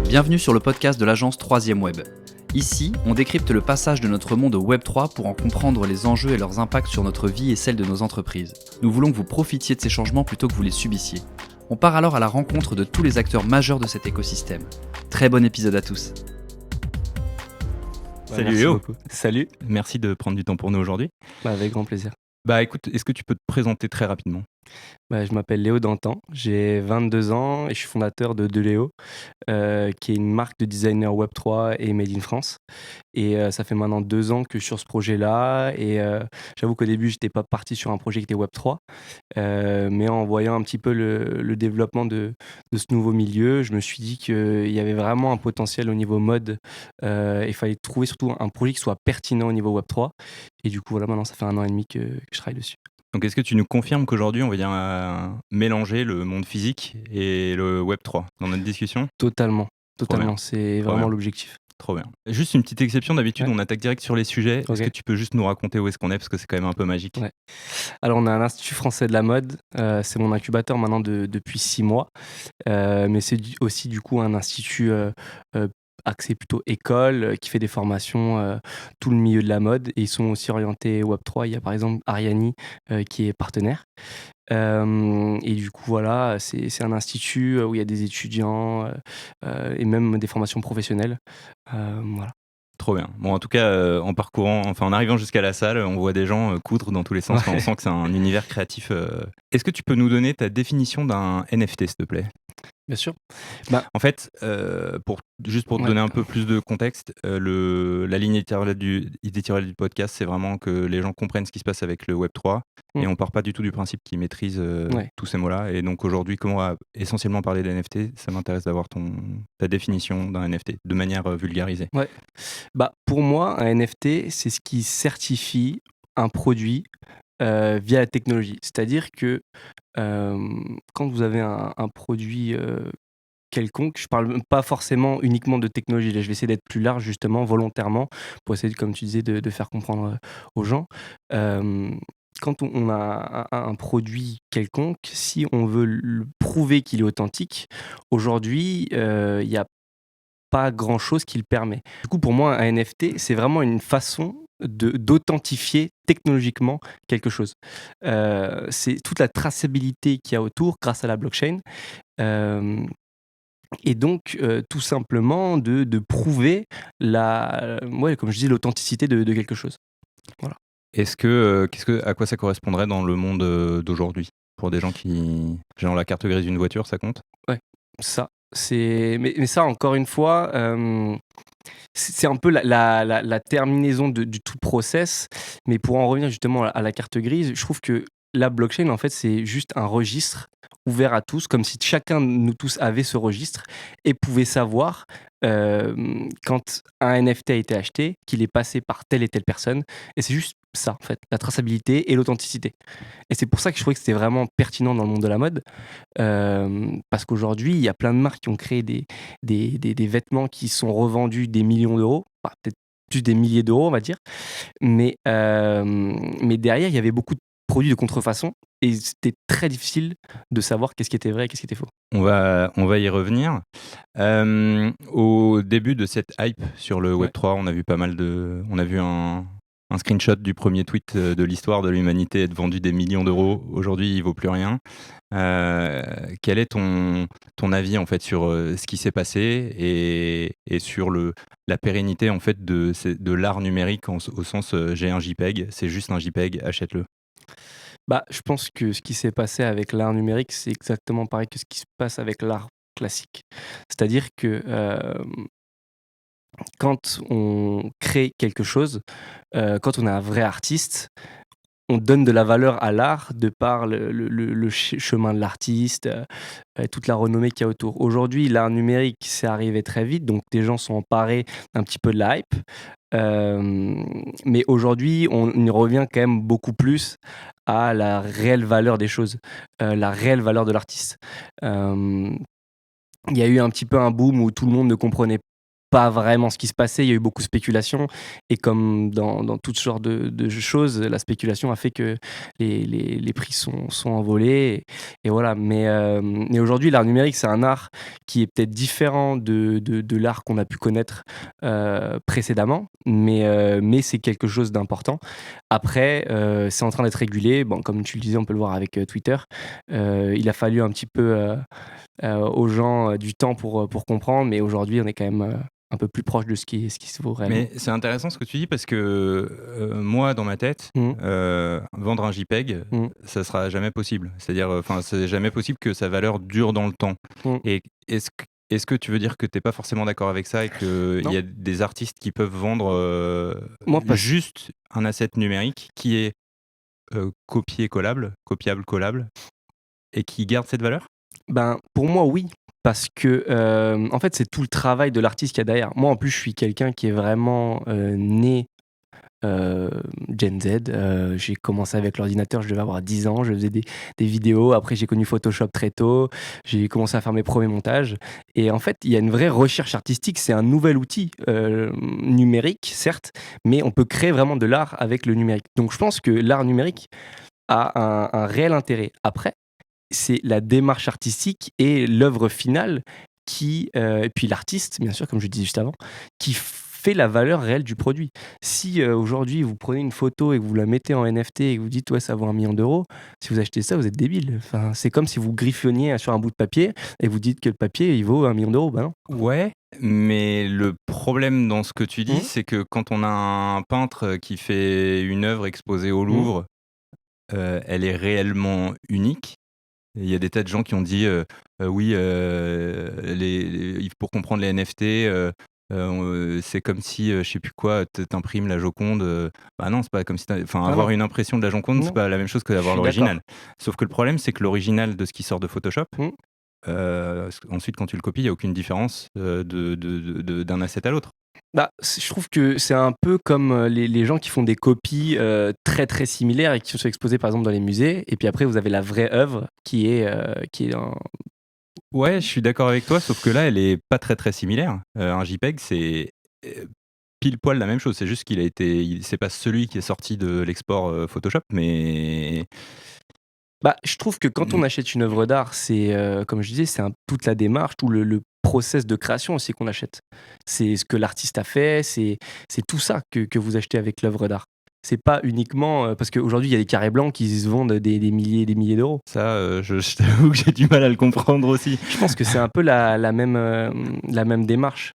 Bienvenue sur le podcast de l'agence 3ème Web. Ici, on décrypte le passage de notre monde au Web3 pour en comprendre les enjeux et leurs impacts sur notre vie et celle de nos entreprises. Nous voulons que vous profitiez de ces changements plutôt que vous les subissiez. On part alors à la rencontre de tous les acteurs majeurs de cet écosystème. Très bon épisode à tous. Salut Léo. Salut. Merci de prendre du temps pour nous aujourd'hui. Avec grand plaisir. Écoute, est-ce que tu peux te présenter très rapidement ? Je m'appelle Léo Dantan, j'ai 22 ans et je suis fondateur de Deléo, qui est une marque de designer Web3 et Made in France. Et ça fait maintenant 2 ans que je suis sur ce projet-là. Et j'avoue qu'au début, je n'étais pas parti sur un projet qui était Web3. Mais en voyant un petit peu le développement de ce nouveau milieu, je me suis dit qu'il y avait vraiment un potentiel au niveau mode. Il fallait trouver surtout un projet qui soit pertinent au niveau Web3. Et du coup, voilà, maintenant, ça fait 1 an et demi que je travaille dessus. Donc est-ce que tu nous confirmes qu'aujourd'hui, on va dire mélanger le monde physique et le Web3 dans notre discussion ? Totalement. bien. C'est Trop vraiment bien. l'objectif. Trop bien. Juste une petite exception, d'habitude Ouais. on attaque direct sur les sujets. Est-ce Ok. que tu peux juste nous raconter où est-ce qu'on est, parce que c'est quand même un peu magique. Ouais. Alors, on a un institut français de la mode. C'est mon incubateur maintenant depuis 6 mois. Mais c'est aussi du coup un institut axé plutôt école, qui fait des formations tout le milieu de la mode. Et ils sont aussi orientés Web3. Il y a par exemple Ariani qui est partenaire. Et du coup, voilà, c'est un institut où il y a des étudiants et même des formations professionnelles. Voilà. Trop bien. Bon, en tout cas, en arrivant jusqu'à la salle, on voit des gens coudre dans tous les sens. Ouais. On sent que c'est un univers créatif. Est-ce que tu peux nous donner ta définition d'un NFT, s'il te plaît ? Bien sûr. En fait, pour te Ouais. donner un peu plus de contexte, la ligne éditoriale du podcast, c'est vraiment que les gens comprennent ce qui se passe avec le Web3 et on part pas du tout du principe qu'ils maîtrisent Ouais. tous ces mots-là. Et donc aujourd'hui, comme on va essentiellement parler d'NFT, ça m'intéresse d'avoir ta définition d'un NFT de manière vulgarisée. Ouais. Pour moi, un NFT, c'est ce qui certifie un produit via la technologie. C'est-à-dire que quand vous avez un produit quelconque, je parle pas forcément uniquement de technologie. Là, je vais essayer d'être plus large, justement, volontairement, pour essayer, comme tu disais, de faire comprendre aux gens. Quand on a un produit quelconque, si on veut prouver qu'il est authentique, aujourd'hui, il y a pas grand-chose qui le permet. Du coup, pour moi, un NFT, c'est vraiment une façon d'authentifier technologiquement quelque chose. C'est toute la traçabilité qu'il y a autour grâce à la blockchain. Euh, et donc, tout simplement, de prouver comme je dis, l'authenticité de quelque chose. Voilà. À quoi ça correspondrait dans le monde d'aujourd'hui ? Pour des gens genre la carte grise d'une voiture, ça compte ? Ça, mais ça, encore une fois, c'est un peu la terminaison du tout process. Mais pour en revenir justement à la carte grise, je trouve que la blockchain, en fait, c'est juste un registre ouvert à tous, comme si chacun de nous tous avait ce registre et pouvait savoir quand un NFT a été acheté, qu'il est passé par telle et telle personne. Et c'est juste ça, en fait, la traçabilité et l'authenticité. Et c'est pour ça que je trouvais que c'était vraiment pertinent dans le monde de la mode. Parce qu'aujourd'hui, il y a plein de marques qui ont créé des vêtements qui sont revendus des millions d'euros, enfin, peut-être plus des milliers d'euros, on va dire. Mais derrière, il y avait beaucoup de produits de contrefaçon et c'était très difficile de savoir qu'est-ce qui était vrai et qu'est-ce qui était faux. On va y revenir. Au début de cette hype sur le Web3, on a vu on a vu un screenshot du premier tweet de l'histoire de l'humanité être vendu des millions d'euros. Aujourd'hui, il vaut plus rien. Quel est ton avis en fait sur ce qui s'est passé et sur la pérennité en fait de l'art numérique au sens j'ai un JPEG, c'est juste un JPEG, achète-le. Je pense que ce qui s'est passé avec l'art numérique, c'est exactement pareil que ce qui se passe avec l'art classique. C'est-à-dire que quand on crée quelque chose, quand on est un vrai artiste, on donne de la valeur à l'art de par le chemin de l'artiste, toute la renommée qu'il y a autour. Aujourd'hui, l'art numérique, c'est arrivé très vite, donc des gens sont emparés un petit peu de la hype. Mais aujourd'hui, on y revient quand même beaucoup plus à la réelle valeur des choses, la réelle valeur de l'artiste. Il y a eu un petit peu un boom où tout le monde ne comprenait pas vraiment ce qui se passait. Il y a eu beaucoup de spéculation. Et comme dans toutes sortes de choses, la spéculation a fait que les prix sont envolés. Et voilà. Mais aujourd'hui, l'art numérique, c'est un art qui est peut-être différent de l'art qu'on a pu connaître précédemment. Mais c'est quelque chose d'important. Après, c'est en train d'être régulé. Bon, comme tu le disais, on peut le voir avec Twitter. Il a fallu un petit peu aux gens du temps pour comprendre. Mais aujourd'hui, on est quand même un peu plus proche de ce qui se vaut réellement. Mais c'est intéressant ce que tu dis parce que moi, dans ma tête, Mmh. vendre un JPEG, Mmh. ça sera jamais possible. C'est-à-dire, c'est jamais possible que sa valeur dure dans le temps. Mmh. Et est-ce que tu veux dire que t'es pas forcément d'accord avec ça et qu'il Non. y a des artistes qui peuvent vendre Moi, parce juste un asset numérique qui est copiable, collable, et qui garde cette valeur? Ben, pour moi, oui. Parce que, en fait, c'est tout le travail de l'artiste qu'il y a derrière. Moi, en plus, je suis quelqu'un qui est vraiment né Gen Z. J'ai commencé avec l'ordinateur, je devais avoir 10 ans, je faisais des vidéos. Après, j'ai connu Photoshop très tôt. J'ai commencé à faire mes premiers montages. Et en fait, il y a une vraie recherche artistique. C'est un nouvel outil numérique, certes, mais on peut créer vraiment de l'art avec le numérique. Donc, je pense que l'art numérique a un réel intérêt. Après, c'est la démarche artistique et l'œuvre finale et puis l'artiste, bien sûr, comme je disais juste avant, qui fait la valeur réelle du produit. Si aujourd'hui vous prenez une photo et que vous la mettez en NFT et que vous dites ouais ça vaut 1 million d'euros, si vous achetez ça vous êtes débile. Enfin, c'est comme si vous griffonniez sur un bout de papier et vous dites que le papier il vaut 1 million d'euros. Ben non. Ouais, mais le problème dans ce que tu dis, Mhm. c'est que quand on a un peintre qui fait une œuvre exposée au Louvre, elle est réellement unique. Il y a des tas de gens qui ont dit oui, pour comprendre les NFT, c'est comme si, je sais plus quoi, t'imprimes la Joconde. Bah non, c'est pas comme si enfin, Ah avoir non, une impression de la Joconde, c'est non, pas la même chose que je d'avoir suis d'accord. l'original. Sauf que le problème, c'est que l'original de ce qui sort de Photoshop, Mhm. ensuite, quand tu le copies, il n'y a aucune différence d'un asset à l'autre. Bah, je trouve que c'est un peu comme les gens qui font des copies très très similaires et qui sont exposées par exemple dans les musées. Et puis après, vous avez la vraie œuvre qui est Ouais, je suis d'accord avec toi, sauf que là, elle est pas très très similaire. Un JPEG, c'est pile poil la même chose. C'est juste c'est pas celui qui est sorti de l'export Photoshop, mais Bah, je trouve que quand on achète une œuvre d'art, c'est comme je disais, c'est toute la démarche, tout le process de création aussi qu'on achète. C'est ce que l'artiste a fait, c'est tout ça que vous achetez avec l'œuvre d'art. C'est pas uniquement parce qu'aujourd'hui il y a des carrés blancs qui se vendent des milliers et des milliers d'euros. ça, je t'avoue que j'ai du mal à le comprendre aussi. Je pense que c'est un peu la même démarche.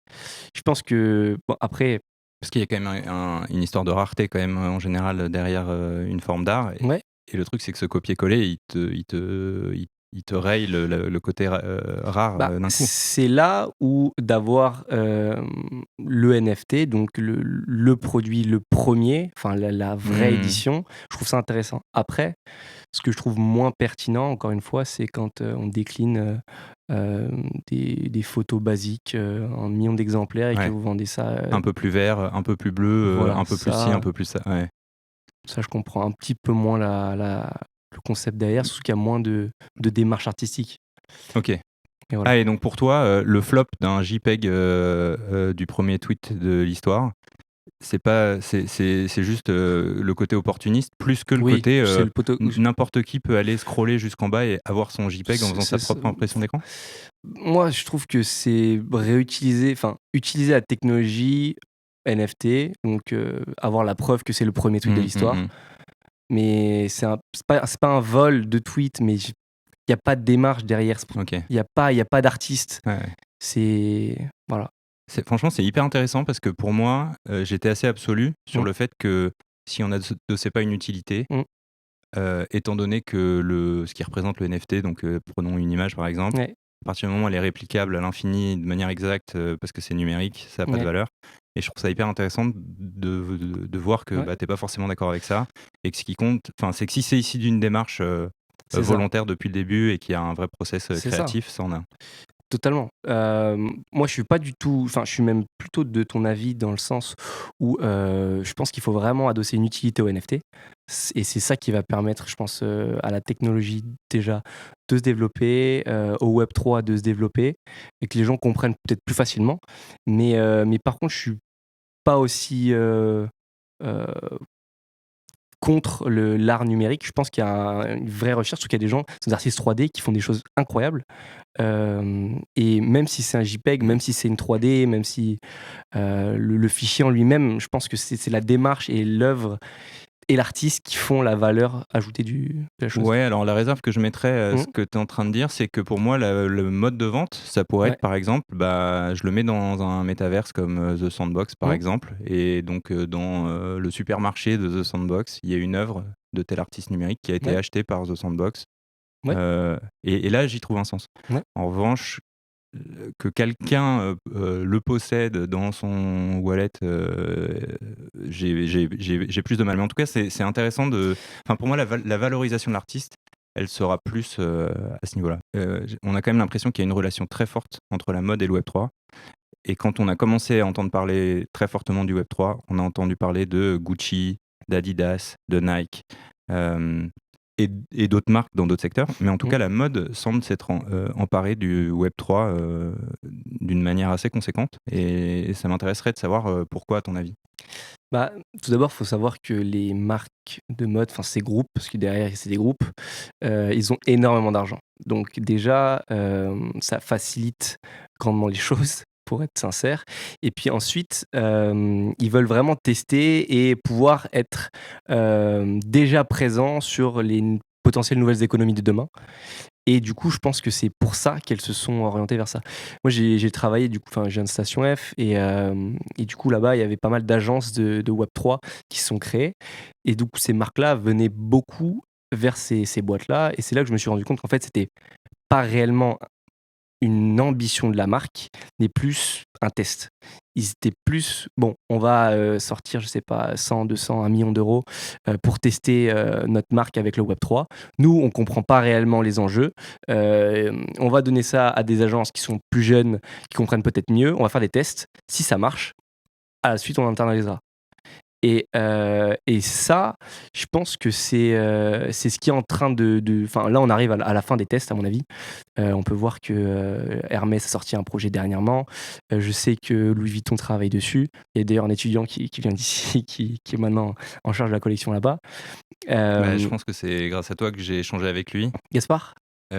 Je pense que bon, après, Parce qu'il y a quand même une histoire de rareté quand même en général derrière une forme d'art. ouais. Et le truc, c'est que ce copier-coller, il te raye le côté rare Bah, d'un coup. c'est là où d'avoir le NFT, donc le produit, le premier, enfin la vraie édition, je trouve ça intéressant. Après, ce que je trouve moins pertinent, encore une fois, c'est quand on décline des photos basiques en millions d'exemplaires et que Ouais. vous vendez ça. Un peu plus vert, un peu plus bleu, Voilà, un peu plus ci, ça, un peu plus ça. Ouais. ça je comprends un petit peu moins le concept derrière, surtout qu'il y a moins de démarche artistique. Ok. Et voilà. Ah, et donc pour toi, le flop d'un JPEG du premier tweet de l'histoire, c'est pas, c'est juste le côté opportuniste plus que le Oui, côté c'est le poteau. n'importe qui peut aller scroller jusqu'en bas et avoir son JPEG en faisant sa C'est- propre impression d'écran. Moi, je trouve que c'est utiliser la technologie NFT, donc avoir la preuve que c'est le premier tweet de l'histoire. Mais c'est pas un vol de tweet, mais il n'y a pas de démarche derrière. Ok. Il y a pas d'artiste. Ouais. C'est. Voilà. Franchement, c'est hyper intéressant parce que pour moi, j'étais assez absolu sur Mm. le fait que si on n'adossait pas une utilité, Mm. étant donné que ce qui représente le NFT, donc prenons une image par exemple, Ouais. à partir du moment où elle est réplicable à l'infini de manière exacte parce que c'est numérique, ça n'a pas de Ouais. valeur. Et je trouve ça hyper intéressant de voir que Ouais. t'es pas forcément d'accord avec ça et que ce qui compte, c'est que si c'est issu d'une démarche C'est ça. volontaire depuis le début et qu'il y a un vrai process C'est ça. créatif, ça en a. Totalement. Moi, je suis pas du tout. Enfin, je suis même plutôt de ton avis dans le sens où je pense qu'il faut vraiment adosser une utilité au NFT. Et c'est ça qui va permettre, je pense, à la technologie déjà de se développer, au Web3 de se développer et que les gens comprennent peut-être plus facilement. Mais par contre, je suis pas aussi contre l'art numérique. Je pense qu'il y a une vraie recherche, parce qu'il y a des gens, des artistes 3D qui font des choses incroyables. Et même si c'est un JPEG, même si c'est une 3D, même si le fichier en lui-même, je pense que c'est la démarche et l'œuvre et l'artiste qui font la valeur ajoutée de la chose. Ouais, alors la réserve que je mettrais, ce Mhm. que tu es en train de dire, c'est que pour moi, le mode de vente, ça pourrait Ouais. être par exemple, bah, je le mets dans un métaverse comme The Sandbox par Mhm. exemple, et donc dans le supermarché de The Sandbox, il y a une œuvre de tel artiste numérique qui a été Ouais. achetée par The Sandbox, Ouais. et là j'y trouve un sens. Ouais. En revanche, que quelqu'un le possède dans son wallet, j'ai plus de mal. Mais en tout cas, c'est intéressant de. Enfin, pour moi, la valorisation de l'artiste, elle sera plus à ce niveau-là. On a quand même l'impression qu'il y a une relation très forte entre la mode et le Web3. Et quand on a commencé à entendre parler très fortement du Web3, on a entendu parler de Gucci, d'Adidas, de Nike. euh, et d'autres marques dans d'autres secteurs. Mais en tout Mhm. cas, la mode semble s'être emparée du Web3 d'une manière assez conséquente. Et ça m'intéresserait de savoir pourquoi, à ton avis. Bah, tout d'abord, il faut savoir que les marques de mode, enfin ces groupes, parce que derrière c'est des groupes, ils ont énormément d'argent. Donc déjà, ça facilite grandement les choses, pour être sincère. Et puis ensuite, ils veulent vraiment tester et pouvoir être déjà présents sur les potentielles nouvelles économies de demain. Et du coup, je pense que c'est pour ça qu'elles se sont orientées vers ça. Moi, j'ai travaillé, du coup, enfin, j'ai une station F et du coup, là-bas, il y avait pas mal d'agences de Web3 qui se sont créées. Et du coup, ces marques-là venaient beaucoup vers ces boîtes-là. Et c'est là que je me suis rendu compte qu'en fait, c'était pas réellement une ambition de la marque, mais plus un test. Ils étaient plus, bon, on va sortir, je sais pas, 100, 200, 1 million d'euros pour tester notre marque avec le Web3. Nous, on comprend pas réellement les enjeux. On va donner ça à des agences qui sont plus jeunes, qui comprennent peut-être mieux. On va faire des tests. Si ça marche, à la suite, on internalisera. Et ça, je pense que c'est ce qui est en train enfin, là, on arrive à la fin des tests, à mon avis. On peut voir que Hermès a sorti un projet dernièrement. Je sais que Louis Vuitton travaille dessus. Il y a d'ailleurs un étudiant qui vient d'ici, qui est maintenant en charge de la collection là-bas. Bah, je Euh, pense que c'est grâce à toi que j'ai échangé avec lui. Gaspard.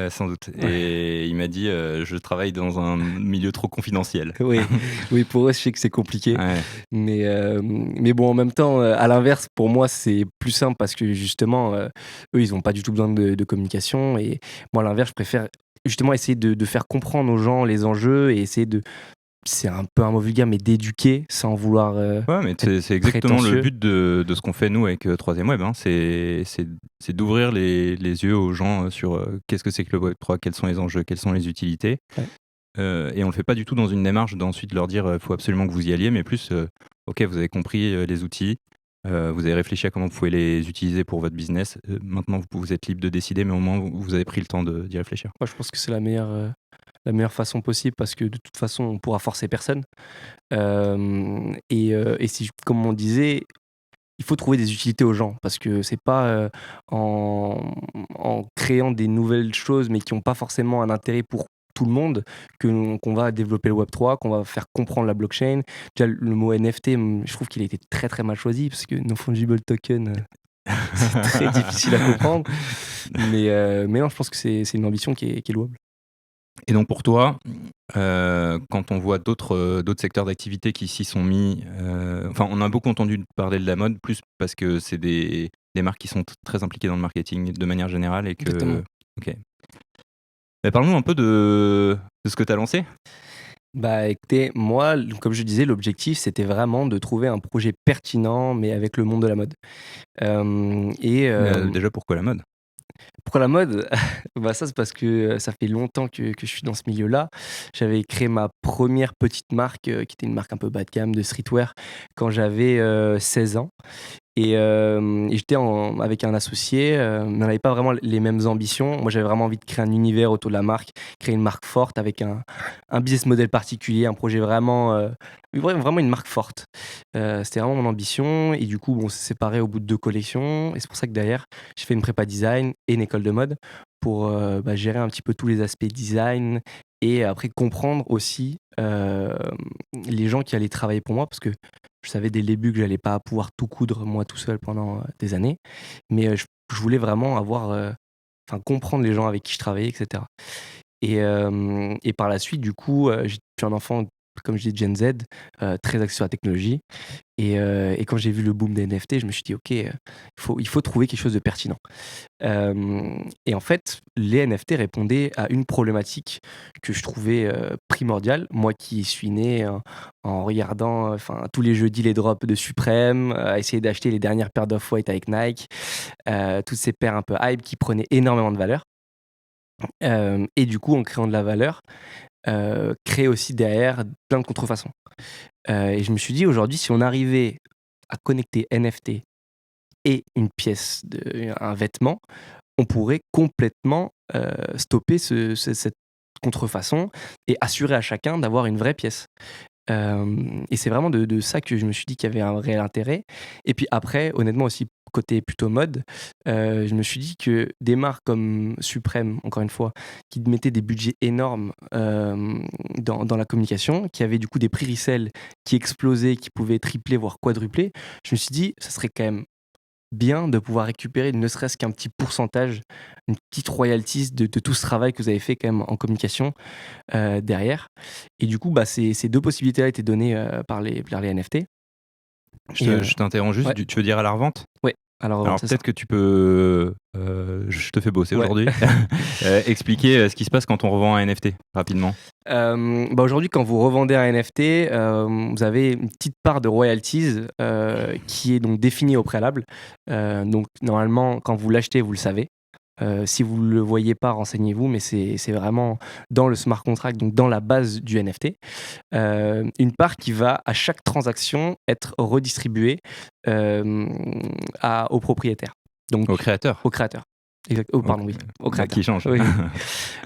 Sans doute. Ouais. Et il m'a dit je travaille dans un milieu trop confidentiel. Oui, oui, pour eux, je sais que c'est compliqué. Ouais. Mais bon, en même temps, à l'inverse, pour moi, c'est plus simple parce que justement, eux, ils n'ont pas du tout besoin de communication. Et moi, à l'inverse, je préfère justement essayer de faire comprendre aux gens les enjeux et essayer de. C'est un peu un mot vulgaire, mais d'éduquer sans vouloir Ouais, mais être c'est exactement le prétentieux. but de ce qu'on fait nous avec Troisième Web, hein. C'est d'ouvrir les yeux aux gens sur qu'est-ce que c'est que le Web3, quels sont les enjeux, quelles sont les utilités. Ouais. Et on le fait pas du tout dans une démarche d'ensuite leur dire il faut absolument que vous y alliez, mais plus ok, vous avez compris les outils, vous avez réfléchi à comment vous pouvez les utiliser pour votre business. Maintenant, vous êtes libre de décider, mais au moins vous avez pris le temps d'y réfléchir. Moi, je pense que c'est la meilleure façon possible parce que de toute façon, on pourra forcer personne. Et si, comme on disait, il faut trouver des utilités aux gens parce que c'est pas en créant des nouvelles choses mais qui n'ont pas forcément un intérêt pour tout le monde qu'on va développer le Web3, qu'on va faire comprendre la blockchain. Déjà, le mot NFT, je trouve qu'il a été très très mal choisi parce que non-fungible token, c'est très difficile à comprendre. Mais non, je pense que c'est une ambition qui est louable. Et donc pour toi, quand on voit d'autres secteurs d'activité qui s'y sont mis, enfin on a beaucoup entendu parler de la mode, plus parce que c'est des marques qui sont très impliquées dans le marketing de manière générale et Exactement. que... Ok. Mais parle-nous un peu de ce que tu as lancé. Bah écoutez, moi, comme je disais, l'objectif, c'était vraiment de trouver un projet pertinent, mais avec le monde de la mode. Déjà, pourquoi la mode? Pourquoi la mode? Bah ça, c'est parce que ça fait longtemps que je suis dans ce milieu-là. J'avais créé ma première petite marque, qui était une marque un peu bas de gamme de streetwear, quand j'avais 16 ans. Et j'étais avec un associé, mais on n'avait pas vraiment les mêmes ambitions. Moi, j'avais vraiment envie de créer un univers autour de la marque, créer une marque forte avec un business model particulier, un projet vraiment une marque forte. C'était vraiment mon ambition. Et du coup, on s'est séparés au bout de 2 collections. Et c'est pour ça que derrière, j'ai fait une prépa design et une école de mode pour gérer un petit peu tous les aspects design et après comprendre aussi les gens qui allaient travailler pour moi, parce que je savais dès le début que j'allais pas pouvoir tout coudre moi tout seul pendant des années, mais je voulais vraiment comprendre les gens avec qui je travaillais, etc. Et par la suite, du coup, je suis un enfant, comme je dis, Gen Z, très axé sur la technologie. Et quand j'ai vu le boom des NFT, je me suis dit, OK, il faut trouver quelque chose de pertinent. Et en fait, les NFT répondaient à une problématique que je trouvais primordiale. Moi qui suis né en regardant tous les jeudis les drops de Supreme, à essayer d'acheter les dernières paires d'Off-White avec Nike, toutes ces paires un peu hype qui prenaient énormément de valeur. Et du coup, en créant de la valeur, créer aussi derrière plein de contrefaçons. Et je me suis dit, aujourd'hui, si on arrivait à connecter NFT et une pièce, un vêtement, on pourrait complètement stopper cette contrefaçon et assurer à chacun d'avoir une vraie pièce. Et c'est vraiment de ça que je me suis dit qu'il y avait un réel intérêt. Et puis après, honnêtement aussi, côté plutôt mode, je me suis dit que des marques comme Supreme, encore une fois, qui mettaient des budgets énormes dans la communication, qui avaient du coup des prix resell qui explosaient, qui pouvaient tripler, voire quadrupler, je me suis dit, ça serait quand même bien de pouvoir récupérer ne serait-ce qu'un petit pourcentage, une petite royalties de tout ce travail que vous avez fait quand même en communication derrière. Et du coup, ces 2 possibilités-là étaient données par les NFT. Je t'interromps juste, Ouais. tu veux dire à la revente? Ouais, alors c'est ça. peut-être que tu peux, je te fais bosser Ouais. aujourd'hui, expliquer ce qui se passe quand on revend un NFT rapidement. Aujourd'hui, quand vous revendez un NFT, vous avez une petite part de royalties qui est donc définie au préalable. Donc normalement, quand vous l'achetez, vous le savez. Si vous ne le voyez pas, renseignez-vous, mais c'est vraiment dans le smart contract, donc dans la base du NFT. Une part qui va à chaque transaction être redistribuée au propriétaire. Donc Au créateur. au créateur. Exact. Oh, pardon, oui. Au créateur. Qui change. Oui.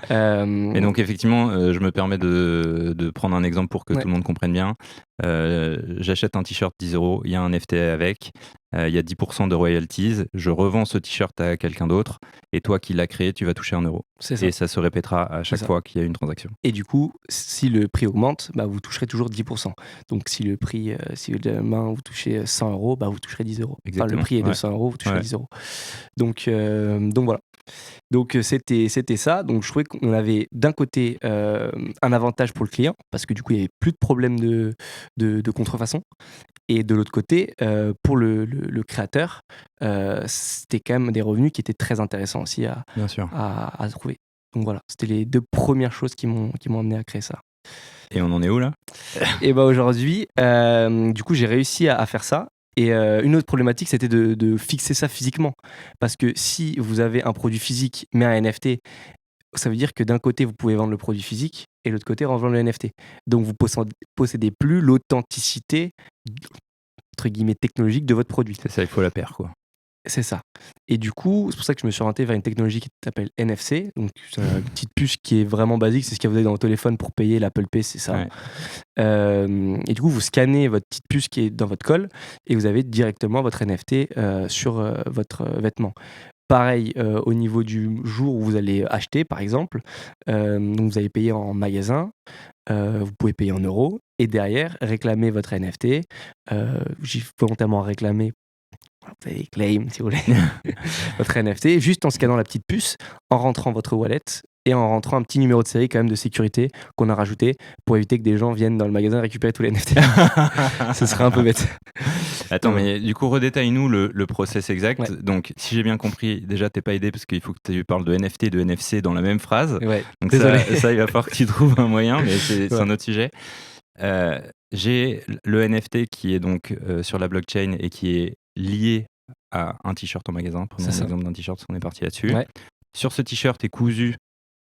Et donc effectivement, je me permets de prendre un exemple pour que Ouais. tout le monde comprenne bien. J'achète un t-shirt 10 €, il y a un NFT avec, il y a 10% de royalties, je revends ce t-shirt à quelqu'un d'autre, et toi qui l'as créé, tu vas toucher 1 €. C'est ça. Et ça se répétera à chaque ça. fois qu'il y a une transaction. Et du coup, si le prix augmente, vous toucherez toujours 10%. Donc si le prix, si demain vous touchez 100 €, vous toucherez 10 €. Enfin, le Exactement, prix est de ouais. 100 €, vous toucherez Ouais. 10 €. Donc voilà. Donc c'était ça. Donc je trouvais qu'on avait d'un côté un avantage pour le client, parce que du coup il n'y avait plus de problème de contrefaçon. Et de l'autre côté, pour le créateur, c'était quand même des revenus qui étaient très intéressants aussi Bien sûr. à trouver. Donc voilà, c'était les 2 premières choses qui m'ont amené à créer ça. Et on en est où là? Et aujourd'hui, du coup, j'ai réussi à faire ça. Et une autre problématique, c'était de fixer ça physiquement. Parce que si vous avez un produit physique mais un NFT, ça veut dire que d'un côté, vous pouvez vendre le produit physique et de l'autre côté, revendre le NFT. Donc, vous possédez plus l'authenticité, entre guillemets, technologique de votre produit. C'est ça, il faut la paire, quoi. C'est ça. Et du coup, c'est pour ça que je me suis orienté vers une technologie qui s'appelle NFC. Donc, c'est une petite puce qui est vraiment basique. C'est ce que vous avez dans le téléphone pour payer l'Apple Pay, c'est ça. Ouais. Et du coup, vous scannez votre petite puce qui est dans votre colle et vous avez directement votre NFT sur votre vêtement. Pareil au niveau du jour où vous allez acheter, par exemple. Donc, vous allez payer en magasin. Vous pouvez payer en euros. Et derrière, réclamer votre NFT. J'ai volontairement réclamé. Vous avez claim, si vous voulez, votre NFT, juste en scannant la petite puce, en rentrant votre wallet et en rentrant un petit numéro de série quand même de sécurité qu'on a rajouté pour éviter que des gens viennent dans le magasin récupérer tous les NFT. Ce serait un peu bête. Attends, mais du coup, redétaille-nous le process exact. Ouais. Donc, si j'ai bien compris, déjà, t'es pas aidé parce qu'il faut que tu parles de NFT et de NFC dans la même phrase. Ouais. Donc Désolé. ça, il va falloir que tu trouves un moyen, mais c'est Ouais. un autre sujet. J'ai le NFT qui est donc sur la blockchain et qui est lié à un t-shirt en magasin. Prenons C'est ça. l'exemple d'un t-shirt, on est parti là-dessus. Ouais. Sur ce t-shirt est cousue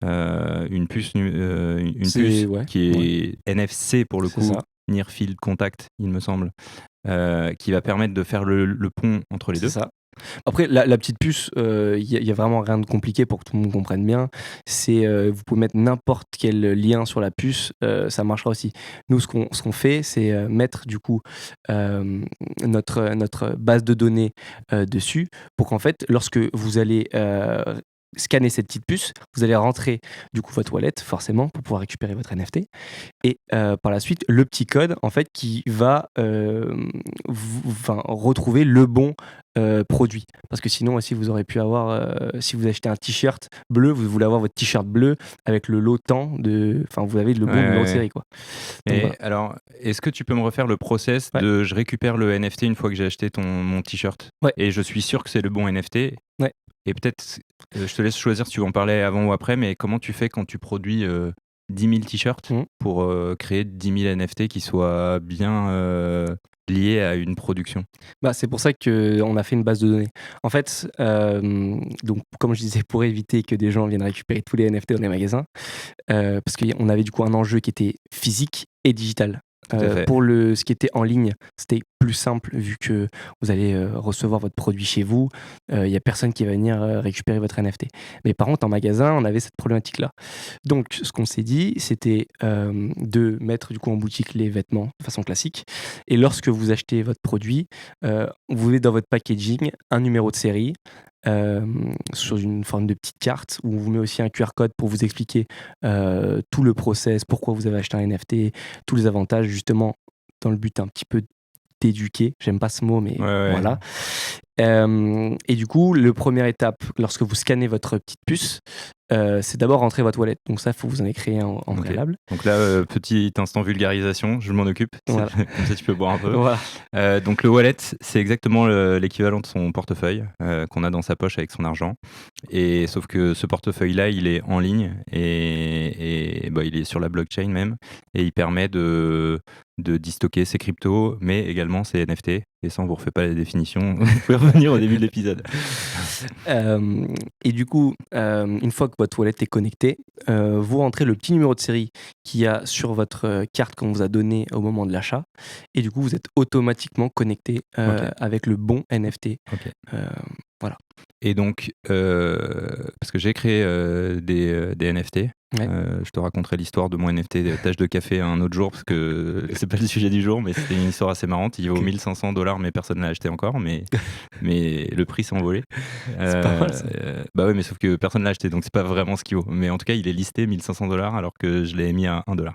une puce, C'est- ouais, qui est NFC pour le C'est coup, ça. Near Field Contact, il me semble, qui va permettre de faire le pont entre les C'est deux. ça. Après, la petite puce, il y a vraiment rien de compliqué pour que tout le monde comprenne bien. C'est, vous pouvez mettre n'importe quel lien sur la puce, ça marchera aussi. Nous, ce qu'on fait, c'est, mettre du coup, notre base de données, dessus pour qu'en fait, lorsque vous allez, scanner cette petite puce, vous allez rentrer du coup votre wallet forcément pour pouvoir récupérer votre NFT et par la suite, le petit code en fait qui va, retrouver le bon produit. Parce que sinon aussi vous aurez pu avoir, si vous achetez un t-shirt bleu, vous voulez avoir votre t-shirt bleu avec le lot tant de, enfin vous avez le bon Ouais, numéro de ouais. série quoi. Donc Et voilà. alors, est-ce que tu peux me refaire le process Ouais. de je récupère le NFT une fois que j'ai acheté mon t-shirt Ouais. et je suis sûr que c'est le bon NFT Ouais. et peut-être, je te laisse choisir si tu veux en parler avant ou après, mais comment tu fais quand tu produis 10 000 t-shirts Mmh. pour créer 10 000 NFT qui soient bien liés à une production? Bah, c'est pour ça qu'on a fait une base de données. En fait, donc comme je disais, pour éviter que des gens viennent récupérer tous les NFT dans les magasins, parce qu'on avait du coup un enjeu qui était physique et digital. Tout à fait. Pour ce qui était en ligne, c'était plus simple vu que vous allez recevoir votre produit chez vous. Il n'y a personne qui va venir récupérer votre NFT. Mais par contre, en magasin, on avait cette problématique-là. Donc, ce qu'on s'est dit, c'était de mettre du coup en boutique les vêtements de façon classique. Et lorsque vous achetez votre produit, vous avez dans votre packaging un numéro de série sur une forme de petite carte où on vous met aussi un QR code pour vous expliquer tout le process, pourquoi vous avez acheté un NFT, tous les avantages, justement, dans le but un petit peu d'éduquer. J'aime pas ce mot, mais Ouais, ouais. voilà. Et du coup, le première étape, lorsque vous scannez votre petite puce, c'est d'abord rentrer votre wallet. Donc ça, il faut vous en avez créé un en Ok. préalable. Donc là, petit instant vulgarisation, je m'en occupe. Voilà. Comme ça, tu peux boire un peu. Voilà. Donc le wallet, c'est exactement l'équivalent de son portefeuille qu'on a dans sa poche avec son argent. Et sauf que ce portefeuille-là, il est en ligne et bah, il est sur la blockchain même. Et il permet de stocker ses cryptos, mais également ses NFT. Et ça, on vous refait pas la définition. Vous pouvez revenir au début de l'épisode. Et du coup, une fois que votre wallet est connecté, vous rentrez le petit numéro de série qu'il y a sur votre carte qu'on vous a donné au moment de l'achat. Et du coup, vous êtes automatiquement connecté Ok. avec le bon NFT. Ok. Voilà. Et donc, parce que j'ai créé des NFT, Ouais. je te raconterai l'histoire de mon NFT de Tâche de Café un autre jour, parce que c'est pas le sujet du jour, mais c'était une histoire assez marrante. Il vaut Ok. $1 500, mais personne ne l'a acheté encore, mais le prix s'est envolé. C'est pas mal, ça. Bah ouais, mais sauf que personne ne l'a acheté, donc c'est pas vraiment ce qu'il vaut. Mais en tout cas, il est listé $1 500 alors que je l'ai mis à $1.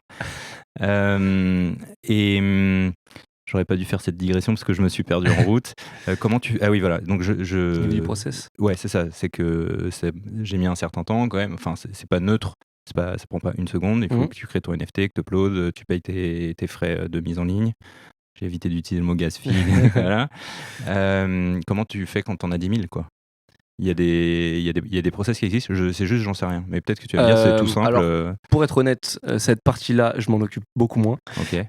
J'aurais pas dû faire cette digression parce que je me suis perdu en route. Comment tu... Ah oui, voilà. Donc Au niveau du process. Ouais, c'est ça. C'est que j'ai mis un certain temps quand même. Enfin, c'est pas neutre. Ça prend pas une seconde. Il faut Mhm. que tu crées ton NFT, que tu uploads, tu payes tes frais de mise en ligne. J'ai évité d'utiliser le mot gas fee. Voilà. Comment tu fais quand t'en as 10 000, quoi? Il y a des process qui existent. C'est juste, j'en sais rien. Mais peut-être que tu vas me dire, c'est tout simple. Alors, pour être honnête, cette partie-là, je m'en occupe beaucoup moins. Ok.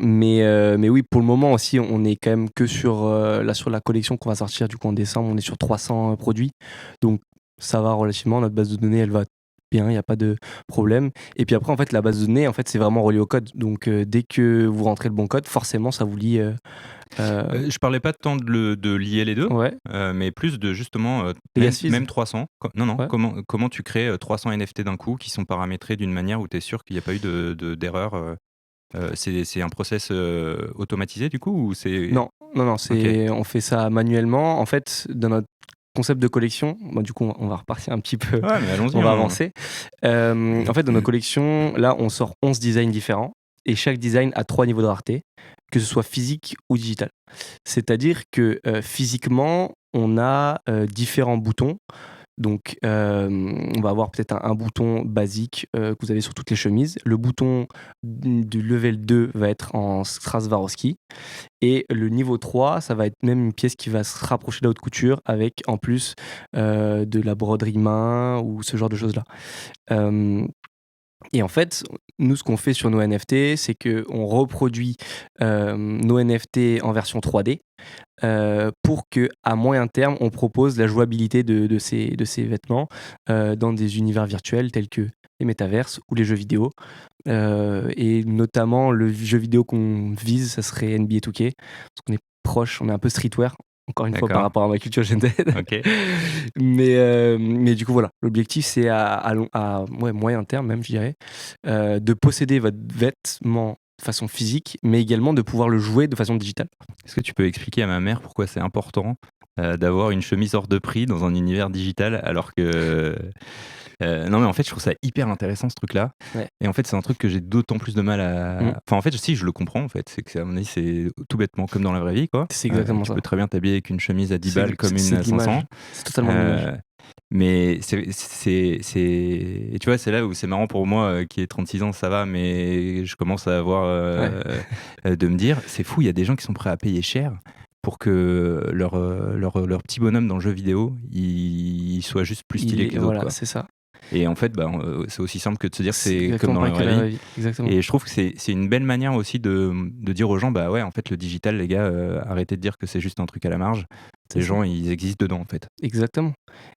Mais oui, pour le moment aussi, on est quand même que sur la collection qu'on va sortir du coup en décembre. On est sur 300 produits. Donc, ça va relativement. Notre base de données, elle va bien, il n'y a pas de problème. Et puis après, en fait, la base de données, en fait, c'est vraiment relié au code. Donc, dès que vous rentrez le bon code, forcément, ça vous lie. Je parlais pas tant de lier les deux, Ouais. mais plus de justement Les gas fees. même 300. Non, Ouais. comment tu crées 300 NFT d'un coup qui sont paramétrés d'une manière où tu es sûr qu'il n'y a pas eu d'erreur. C'est un process automatisé du coup ou c'est... Non, on fait ça manuellement. En fait, dans notre concept de collection, bon, du coup, on va repartir un petit peu, Ouais, mais allons-y. on va hein. avancer. En fait, dans nos collections, là, on sort 11 designs différents et chaque design a 3 niveaux de rareté, que ce soit physique ou digital. C'est-à-dire que physiquement, on a différents boutons. Donc, on va avoir peut-être un bouton basique que vous avez sur toutes les chemises. Le bouton du level 2 va être en Swarovski. Et le niveau 3, ça va être même une pièce qui va se rapprocher de la haute couture avec en plus de la broderie main ou ce genre de choses-là. Euh, Et en fait, nous, ce qu'on fait sur nos NFT, c'est qu'on reproduit nos NFT en version 3D pour qu'à moyen terme, on propose la jouabilité de ces vêtements dans des univers virtuels tels que les métaverses ou les jeux vidéo. Et notamment, le jeu vidéo qu'on vise, ça serait NBA 2K, parce qu'on est proche, on est un peu streetwear, encore une fois par D'accord. rapport à ma culture Gen Z. Ok. Mais du coup, voilà, l'objectif, c'est moyen terme, même, je dirais, de posséder votre vêtement de façon physique, mais également de pouvoir le jouer de façon digitale. Est-ce que tu peux expliquer à ma mère pourquoi c'est important d'avoir une chemise hors de prix dans un univers digital alors que... non mais en fait je trouve ça hyper intéressant ce truc là Ouais. et en fait c'est un truc que j'ai d'autant plus de mal à... Mm. Enfin en fait si je le comprends en fait, c'est que à mon avis c'est tout bêtement comme dans la vraie vie quoi. C'est exactement Tu ça. peux très bien t'habiller avec une chemise à 10 C'est- balles comme c'est une à de l'image. 500. C'est totalement de l'image. Mais et tu vois, c'est là où c'est marrant pour moi qui ai 36 ans, ça va, mais je commence à avoir de me dire, c'est fou, il y a des gens qui sont prêts à payer cher pour que leur petit bonhomme dans le jeu vidéo, il soit juste plus stylé que les autres. Voilà, Quoi. c'est ça. Et en fait, c'est aussi simple que de se dire que c'est comme exactement dans la pareil que vraie vie. Exactement. Et je trouve que c'est une belle manière aussi de dire aux gens, bah ouais, en fait, le digital, les gars, arrêtez de dire que c'est juste un truc à la marge. C'est Les ça. gens, ils existent dedans, en fait. Exactement.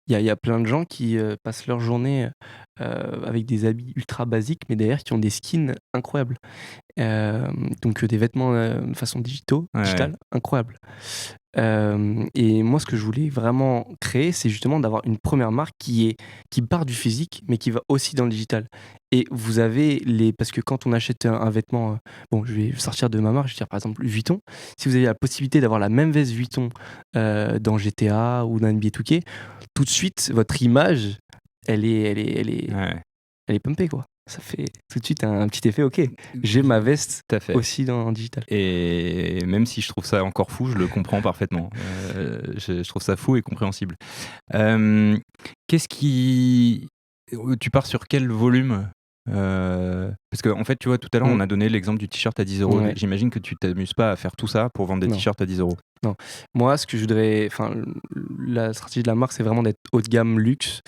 Il y a plein de gens qui passent leur journée avec des habits ultra basiques, mais derrière qui ont des skins incroyables. Donc des vêtements de façon digitale, incroyables. Et moi, ce que je voulais vraiment créer, c'est justement d'avoir une première marque qui part du physique, mais qui va aussi dans le digital. Et vous avez parce que quand on achète un vêtement, bon, je vais sortir de ma marque, je vais dire par exemple Vuitton. Si vous avez la possibilité d'avoir la même veste Vuitton dans GTA ou dans NBA 2K, tout de suite, votre image, elle est pumpée, quoi. Ça fait tout de suite un petit effet, ok, j'ai ma veste Tout à fait. aussi en digital. Et même si je trouve ça encore fou, je le comprends parfaitement. Je trouve ça fou et compréhensible. Qu'est-ce qui... Tu pars sur quel volume parce que en fait, tu vois, tout à l'heure, on a donné l'exemple du t-shirt à 10 euros. Ouais. J'imagine que tu t'amuses pas à faire tout ça pour vendre des Non. t-shirts à 10 euros. Non. Moi, ce que je voudrais, la stratégie de la marque, c'est vraiment d'être haut de gamme, luxe.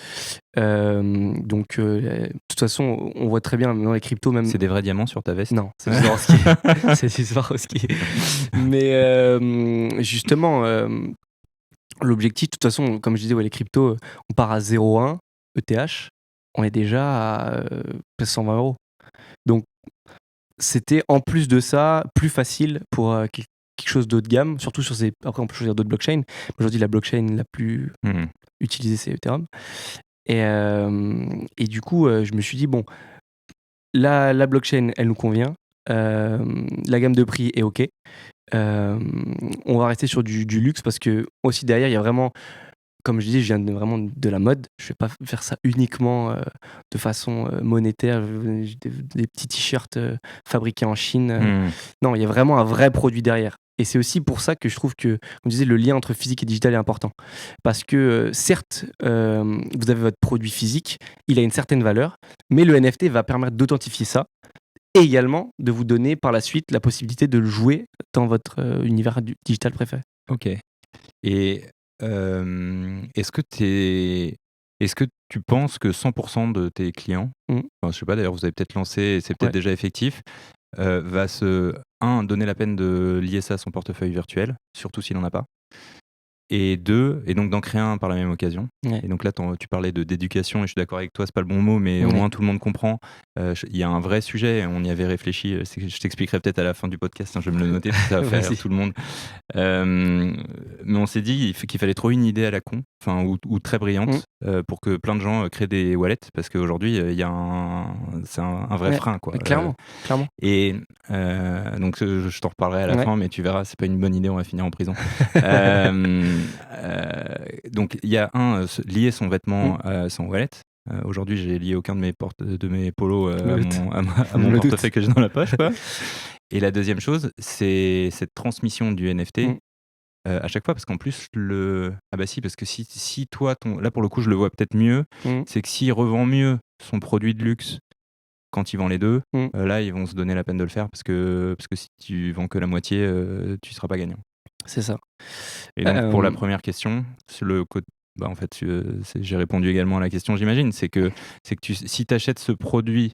Donc, de toute façon, on voit très bien dans les cryptos, même. C'est des vrais diamants sur ta veste? Non, c'est du Swarovski. C'est du Swarovski. Mais justement, l'objectif, de toute façon, comme je disais, les cryptos, on part à 0,1 ETH, on est déjà à presque 120 euros. Donc, c'était en plus de ça plus facile pour quelque chose d'haut de gamme, surtout sur ces. Après, on peut choisir d'autres blockchains. Aujourd'hui, la blockchain la plus utilisée, c'est Ethereum. Et du coup, je me suis dit, bon, la blockchain, elle nous convient. La gamme de prix est OK. On va rester sur du luxe parce que, aussi derrière, il y a vraiment. Comme je dis, je viens vraiment de la mode. Je ne vais pas faire ça uniquement de façon monétaire. Des petits t-shirts fabriqués en Chine. Non, il y a vraiment un vrai produit derrière. Et c'est aussi pour ça que je trouve que, comme je disais, le lien entre physique et digital est important. Parce que certes, vous avez votre produit physique, il a une certaine valeur, mais le NFT va permettre d'authentifier ça et également de vous donner par la suite la possibilité de le jouer dans votre univers digital préféré. Ok. Et est-ce que tu penses que 100% de tes clients, enfin, je sais pas d'ailleurs, vous avez peut-être lancé, c'est peut-être déjà effectif, va donner la peine de lier ça à son portefeuille virtuel, surtout s'il n'en a pas, et donc d'en créer un par la même occasion. Ouais. Et donc là, tu parlais d'éducation, et je suis d'accord avec toi, c'est pas le bon mot, mais au Ouais. moins tout le monde comprend. Il y a un vrai sujet, on y avait réfléchi, je t'expliquerai peut-être à la fin du podcast, je vais me le noter, parce que ça va faire rire tout le monde. Mais on s'est dit qu'il fallait trouver une idée à la con, ou très brillante, pour que plein de gens créent des wallets, parce qu'aujourd'hui, c'est un vrai frein, quoi. Clairement. Et donc je t'en reparlerai à la fin, mais tu verras, c'est pas une bonne idée, on va finir en prison. Donc il y a lier son vêtement à son wallet. Aujourd'hui, j'ai lié aucun de mes polos à mon portefeuille que j'ai dans la poche, quoi. Et la deuxième chose, c'est cette transmission du NFT à chaque fois, parce qu'en plus parce que si toi, là pour le coup, je le vois peut-être mieux, c'est que s'il revend mieux son produit de luxe quand il vend les deux, là ils vont se donner la peine de le faire, parce que si tu vends que la moitié, tu seras pas gagnant. C'est ça. Et donc pour la première question, en fait, j'ai répondu également à la question, j'imagine, c'est que si tu achètes ce produit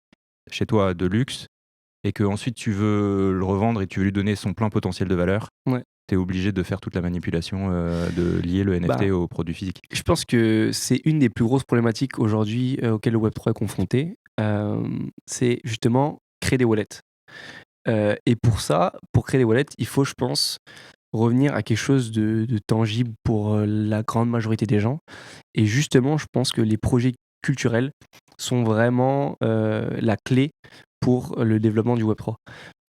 chez toi de luxe et que ensuite tu veux le revendre et tu veux lui donner son plein potentiel de valeur, Ouais. tu es obligé de faire toute la manipulation de lier le NFT Bah, au produit physique. je pense que c'est une des plus grosses problématiques aujourd'hui auxquelles le Web3 est confronté. C'est justement créer des wallets. Et pour ça, pour créer des wallets, il faut, je pense, revenir à quelque chose de tangible pour la grande majorité des gens. Et justement, je pense que les projets culturels sont vraiment la clé pour le développement du Web3.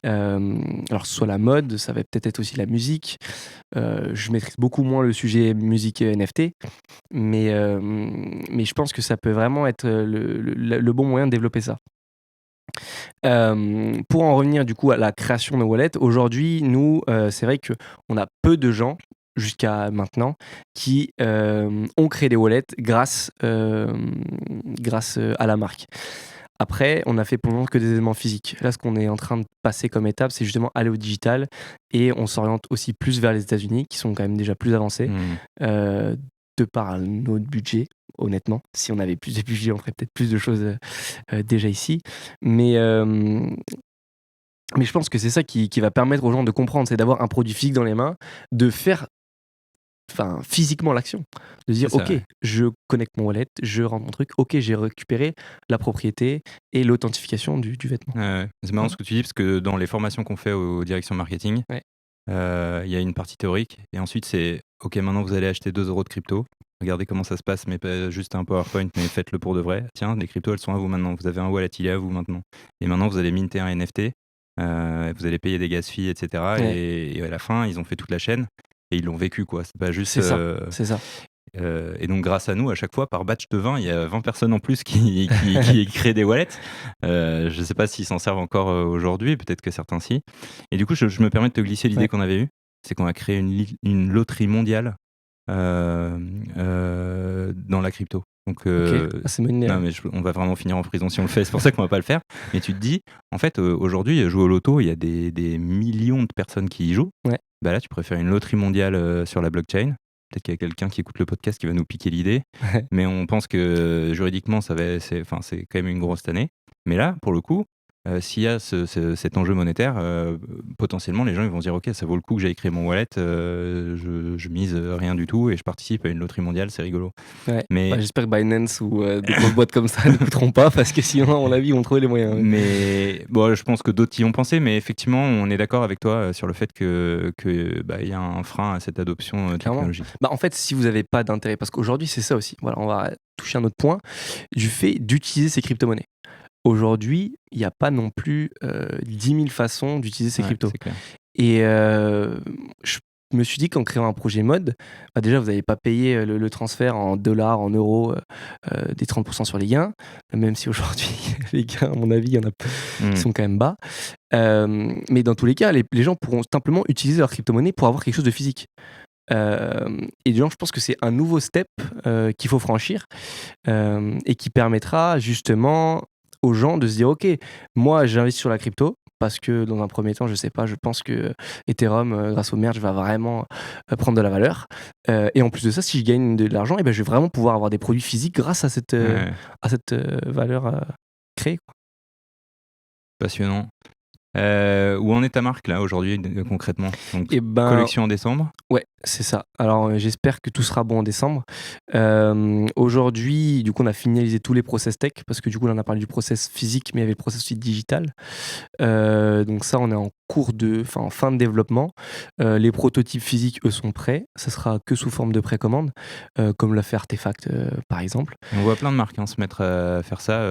Alors, soit la mode, ça va peut-être être aussi la musique. Je maîtrise beaucoup moins le sujet musique et NFT, mais je pense que ça peut vraiment être le bon moyen de développer ça. Pour en revenir du coup à la création de wallet, aujourd'hui, nous, c'est vrai qu'on a peu de gens jusqu'à maintenant qui ont créé des wallets grâce à la marque. Après, on a fait pour le moment que des éléments physiques. Là, ce qu'on est en train de passer comme étape, c'est justement aller au digital et on s'oriente aussi plus vers les États-Unis qui sont quand même déjà plus avancés euh, de par notre budget. Honnêtement, si on avait plus de budget, on ferait peut-être plus de choses déjà ici. Mais, euh, mais je pense que c'est ça qui va permettre aux gens de comprendre, c'est d'avoir un produit physique dans les mains, de faire physiquement l'action, de dire C'est ça, ok, ouais. je connecte mon wallet, je rentre mon truc, ok, j'ai récupéré la propriété et l'authentification du vêtement. C'est marrant Ouais. ce que tu dis parce que dans les formations qu'on fait aux directions marketing, Ouais. il y a une partie théorique et ensuite c'est ok, maintenant vous allez acheter 2 euros de crypto. Regardez comment ça se passe, mais pas juste un PowerPoint, mais faites-le pour de vrai. Tiens, les cryptos, elles sont à vous maintenant. Vous avez un wallet, il est à vous maintenant. Et maintenant, vous allez minter un NFT, vous allez payer des gas fees, etc. Ouais. Et à la fin, ils ont fait toute la chaîne et ils l'ont vécu, quoi. C'est pas juste. C'est ça, c'est ça. Et donc, grâce à nous, à chaque fois, par batch de 20, il y a 20 personnes en plus qui créent des wallets. Je ne sais pas s'ils s'en servent encore aujourd'hui, peut-être que certains si. Et du coup, je me permets de te glisser l'idée Ouais. qu'on avait eue, c'est qu'on va créer une loterie mondiale dans la crypto. Donc, Ok, c'est une bonne idée. non, mais on va vraiment finir en prison si on le fait, c'est pour ça qu'on va pas le faire. Mais tu te dis, en fait, aujourd'hui, jouer au loto, il y a des millions de personnes qui y jouent. Ouais. Bah là, tu préfères une loterie mondiale sur la blockchain. Peut-être qu'il y a quelqu'un qui écoute le podcast qui va nous piquer l'idée, Ouais. mais on pense que juridiquement, c'est quand même une grosse année. Mais là, pour le coup, s'il y a cet enjeu monétaire, potentiellement, les gens ils vont se dire ok, ça vaut le coup que j'aille créer mon wallet, je mise rien du tout et je participe à une loterie mondiale, c'est rigolo. Ouais. Mais, J'espère que Binance ou des grosses boîtes comme ça ne coûteront pas parce que sinon, à mon avis, ils vont trouver les moyens. mais bon, je pense que d'autres y ont pensé, mais effectivement, on est d'accord avec toi sur le fait que y a un frein à cette adoption Clairement. technologique. En fait, si vous n'avez pas d'intérêt, parce qu'aujourd'hui, c'est ça aussi. Voilà, on va toucher un autre point du fait d'utiliser ces crypto-monnaies. Aujourd'hui, il n'y a pas non plus 10 000 façons d'utiliser ces Ouais, cryptos. c'est clair. Et je me suis dit qu'en créant un projet mode, déjà, vous n'allez pas payer le transfert en dollars, en euros, des 30% sur les gains, même si aujourd'hui, les gains, à mon avis, il y en a qui sont quand même bas. Mais dans tous les cas, les gens pourront simplement utiliser leur crypto-monnaie pour avoir quelque chose de physique. Et donc, je pense que c'est un nouveau step qu'il faut franchir et qui permettra justement aux gens de se dire ok, moi j'investis sur la crypto parce que dans un premier temps, je sais pas, je pense que Ethereum, grâce au merge, va vraiment prendre de la valeur. Et en plus de ça, si je gagne de l'argent, je vais vraiment pouvoir avoir des produits physiques grâce à cette Ouais, valeur créée, quoi. passionnant. Où en est ta marque là aujourd'hui concrètement? Donc, Et ben, collection en décembre. ouais, c'est ça. Alors, j'espère que tout sera bon en décembre. Aujourd'hui, du coup, on a finalisé tous les process tech parce que du coup, là, on a parlé du process physique, mais il y avait le process aussi digital. Donc ça, on est en fin de développement. Les prototypes physiques, eux, sont prêts. Ça sera que sous forme de précommande, comme l'a fait Artefact, par exemple. On voit plein de marques se mettre à faire ça,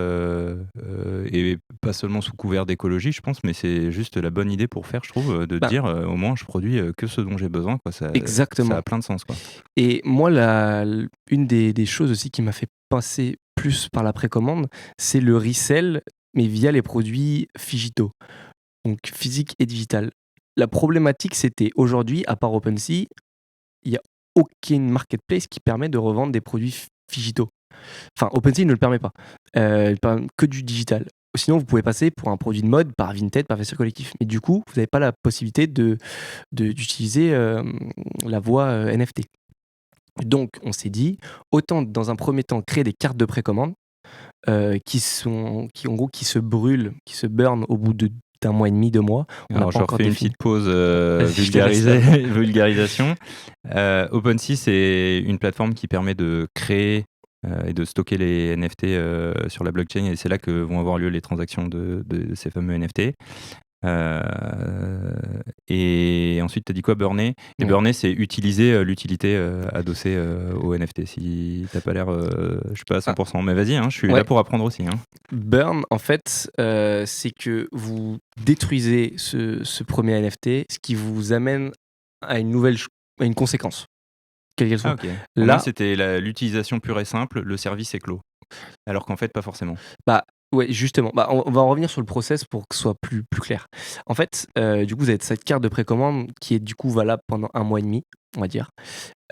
et pas seulement sous couvert d'écologie, je pense, mais c'est juste la bonne idée pour faire, je trouve, de dire au moins je produis que ce dont j'ai besoin, quoi. Ça Exactement. a plein de sens, quoi. Et moi, une des choses aussi qui m'a fait passer plus par la précommande, c'est le resell, mais via les produits Figito, donc physique et digital. La problématique, c'était aujourd'hui, à part OpenSea, il n'y a aucune marketplace qui permet de revendre des produits Figito. Enfin, OpenSea ne le permet pas. Il permet que du digital. Sinon, vous pouvez passer pour un produit de mode par Vinted, par Vestiaire Collectif. Mais du coup, vous n'avez pas la possibilité d'utiliser la voie NFT. Donc, on s'est dit, autant dans un premier temps créer des cartes de précommande qui en gros qui se brûlent, qui se burn au bout d'un mois et demi, 2 mois. Alors, je refais une petite pause vulgarisation. OpenSea, c'est une plateforme qui permet de créer et de stocker les NFT sur la blockchain, et c'est là que vont avoir lieu les transactions de ces fameux NFT. Et ensuite, tu as dit quoi, burner? Et burner, c'est utiliser l'utilité adossée au NFT. Si t'as pas l'air, je suis pas à 100%, mais vas-y, je suis là pour apprendre aussi. Burn, en fait, c'est que vous détruisez ce premier NFT, ce qui vous amène à une conséquence, quelle qu'elle soit. Ah, ok. Là, c'était l'utilisation pure et simple, le service est clos. Alors qu'en fait, pas forcément. Ouais, justement. On va en revenir sur le process pour que ce soit plus clair. En fait, du coup, vous avez cette carte de précommande qui est du coup valable pendant 1 mois et demi, on va dire.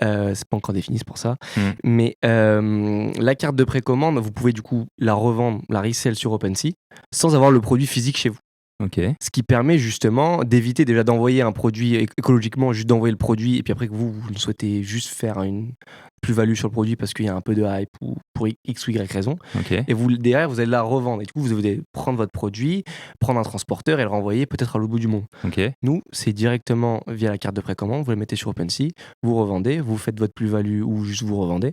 C'est pas encore défini, c'est pour ça. Mais la carte de précommande, vous pouvez du coup la revendre, la resell sur OpenSea, sans avoir le produit physique chez vous. Ok. Ce qui permet justement d'éviter déjà d'envoyer un produit écologiquement, juste d'envoyer le produit, et puis après que vous souhaitez juste faire une plus-value sur le produit parce qu'il y a un peu de hype ou pour X ou Y raison. Ok. Et vous, derrière, vous allez la revendre. Et du coup, vous allez prendre votre produit, prendre un transporteur et le renvoyer peut-être à l'autre bout du monde. Ok. Nous, c'est directement via la carte de précommande, vous le mettez sur OpenSea, vous revendez, vous faites votre plus-value ou juste vous revendez.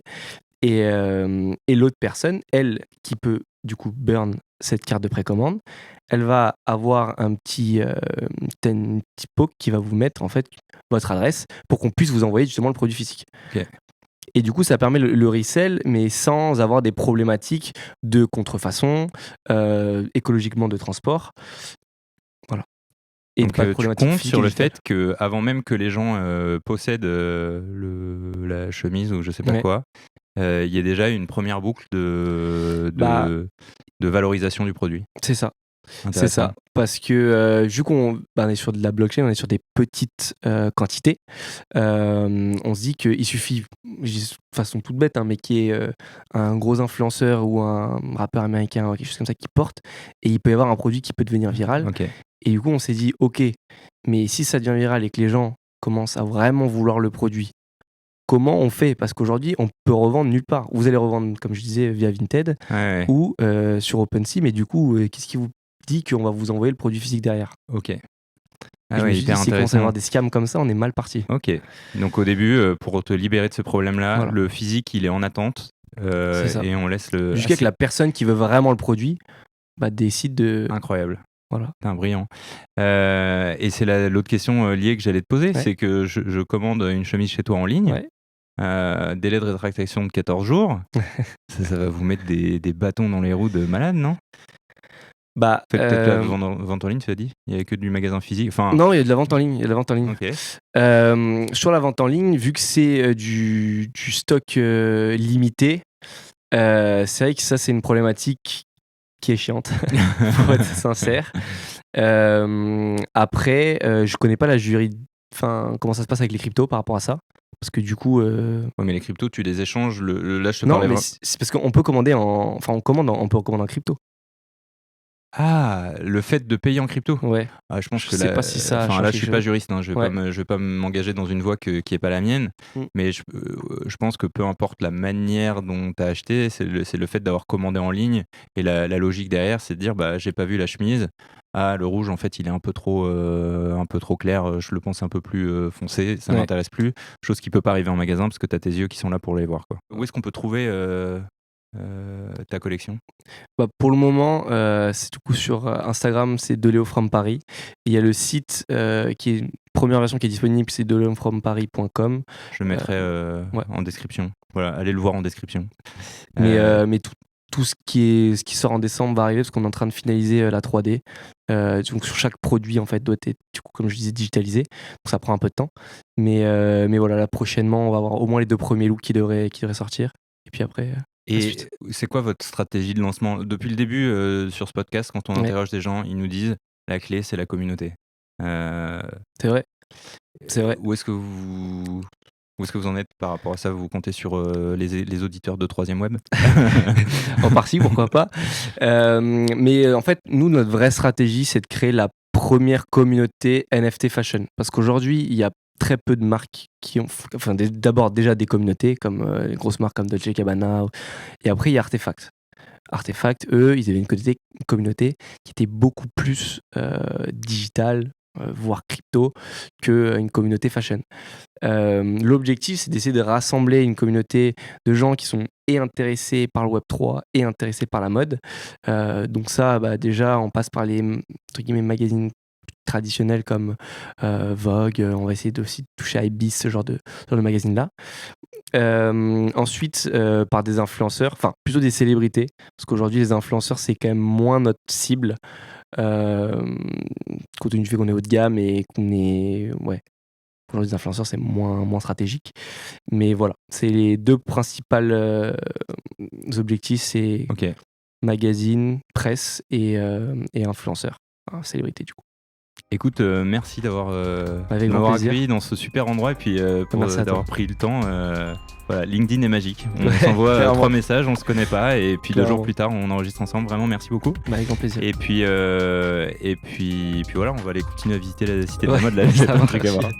Et l'autre personne, elle, qui peut du coup burn cette carte de précommande, elle va avoir un petit poke qui va vous mettre en fait votre adresse pour qu'on puisse vous envoyer justement le produit physique. Ok. Et du coup, ça permet le resell, mais sans avoir des problématiques de contrefaçon, écologiquement de transport. Voilà. Et donc, pas de tu problématique comptes physique sur et le digitale. fait qu'avant même que les gens possèdent la chemise ou je sais pas Ouais. quoi, il y a déjà une première boucle de valorisation du produit. C'est ça. C'est Intéressant. ça. Parce que vu qu'on est sur de la blockchain, on est sur des petites quantités, on se dit qu'il suffit, je dis de façon toute bête, mais qu'il y ait un gros influenceur ou un rappeur américain ou quelque chose comme ça qui porte, et il peut y avoir un produit qui peut devenir viral. Ok. Et du coup, on s'est dit, ok, mais si ça devient viral et que les gens commencent à vraiment vouloir le produit, comment on fait? Parce qu'aujourd'hui, on peut revendre nulle part. Vous allez revendre, comme je disais, via Vinted Ouais. ou sur OpenSea, mais du coup, qu'est-ce qui vous dit qu'on va vous envoyer le produit physique derrière? Ok. Et Ah je me ouais, suis hyper dit, s'il commence à y intéressant. avoir des scams comme ça, on est mal parti. Ok. Donc au début, pour te libérer de ce problème-là, Voilà. le physique, il est en attente C'est ça. et on laisse le. Jusqu'à que la personne qui veut vraiment le produit décide de... Incroyable. Voilà. Putain, brillant. Et c'est l'autre question liée que j'allais te poser, Ouais. c'est que je commande une chemise chez toi en ligne. Ouais. Délai de rétractation de 14 jours. ça va vous mettre des bâtons dans les roues de malade, non? Faites peut-être la vente en ligne, tu as dit? Il n'y avait que du magasin physique. Enfin, Non, il y a de la vente en ligne. ok. Sur la vente en ligne, vu que c'est du stock limité, c'est vrai que ça, c'est une problématique qui est chiante, pour être sincère. Après, je connais pas comment ça se passe avec les cryptos par rapport à ça. Parce que du coup... Ouais, mais les cryptos, tu les échanges. Là, je te Non, parlais mais c'est parce qu'on peut commander on peut commander en crypto. Ah, le fait de payer en crypto. Ouais. Ah, je pense Je que sais pas si ça enfin, change là, je quelque suis chose. pas juriste, je Ouais. vais pas m'engager dans une voie qui est pas la mienne. Mais je pense que peu importe la manière dont tu as acheté, c'est le fait d'avoir commandé en ligne, et la logique derrière, c'est de dire j'ai pas vu la chemise. Ah, le rouge, en fait, il est un peu trop clair. Je le pense un peu plus foncé. Ça Ouais. m'intéresse plus. Chose qui peut pas arriver en magasin parce que tu as tes yeux qui sont là pour les voir, quoi. Où est-ce qu'on peut trouver ta collection? Pour le moment, c'est du coup sur Instagram, c'est Deléo from Paris. Il y a le site qui est première version qui est disponible, c'est deleofromparis.com. Je le mettrai en description. Voilà, allez le voir en description. Mais tout ce qui sort en décembre va arriver parce qu'on est en train de finaliser la 3D. Donc sur chaque produit en fait doit être, du coup, comme je disais, digitalisé. Donc ça prend un peu de temps. Mais voilà, là prochainement, on va avoir au moins les 2 premiers looks qui devraient sortir. Et puis après. Et c'est quoi votre stratégie de lancement? Depuis le début, sur ce podcast, quand on interroge des gens, ils nous disent la clé, c'est la communauté. C'est vrai. Où est-ce que vous en êtes par rapport à ça? Vous comptez sur les auditeurs de 3ème Web? En partie, pourquoi pas. Mais en fait, nous, notre vraie stratégie, c'est de créer la première communauté NFT fashion. Parce qu'aujourd'hui, il y a très peu de marques qui ont... d'abord déjà des communautés, comme les grosses marques comme Dolce & Gabbana. Et après, il y a Artefact. Artefact, eux, ils avaient une communauté qui était beaucoup plus digitale, voire crypto, qu'une communauté fashion. L'objectif, c'est d'essayer de rassembler une communauté de gens qui sont et intéressés par le Web3 et intéressés par la mode. Donc ça, déjà, on passe par les entre guillemets, magazines traditionnels comme Vogue. On va essayer aussi de toucher à Ibis, ce genre de magazine-là. Ensuite, par des influenceurs, enfin plutôt des célébrités, parce qu'aujourd'hui, les influenceurs, c'est quand même moins notre cible, compte tenu du fait qu'on est haut de gamme et qu'on est... Ouais, aujourd'hui, les influenceurs, c'est moins stratégique. Mais voilà, c'est les deux principales objectifs, c'est Ok. magazine, presse et influenceurs, enfin, célébrité du coup. Écoute, merci d'avoir Avec grand m'avoir plaisir. accueilli dans ce super endroit et puis Merci à d'avoir toi. pris le temps. Voilà, LinkedIn est magique. On s'envoie Clairement. 3 messages, on se connaît pas et puis 2 jours Clairement. plus tard, on enregistre ensemble. Vraiment, merci beaucoup. Avec grand plaisir. Et puis voilà, on va aller continuer à visiter la cité de la Ouais, mode. Là, il y a ça plein de trucs à marche. voir.